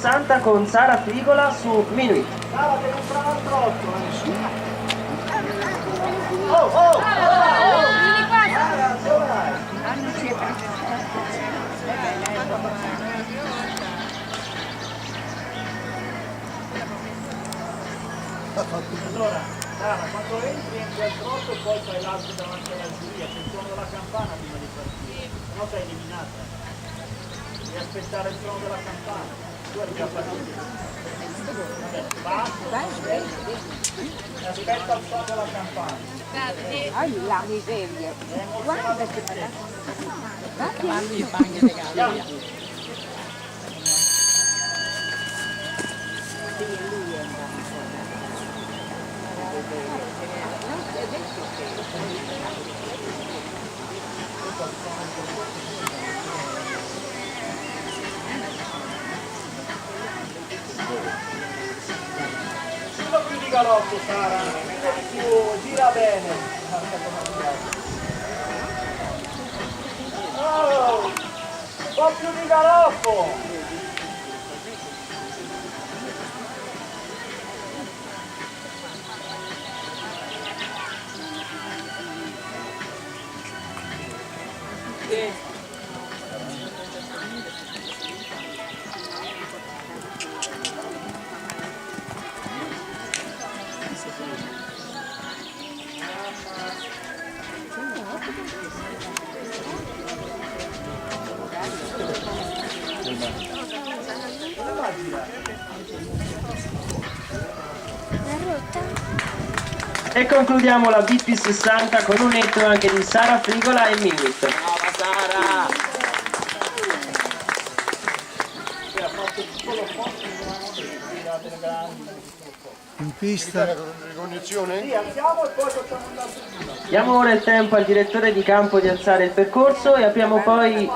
60 con Sara Frigola su Minuit. Sara, devi comprare un trotto. Vieni qua! Allora, Sara, quando entri al trotto poi fai l'altro davanti alla giuria, c'è il suono della campana prima di partire, sennò sei eliminata. Devi aspettare il suono della campana, tu eri già partito. Vabbè, basta, aspetta il suono della campana. La miseria! Guarda che bella! Filo più di galoppo, Sara, filo di più, gira bene. Oh, un po' più di galoppo. E concludiamo la BP60 con un netto anche di Sara Frigola e Minuit. Brava Sara! In pista. Sì, alziamo e poi facciamo un altro giro. Diamo ora il tempo al direttore di campo di alzare il percorso e apriamo poi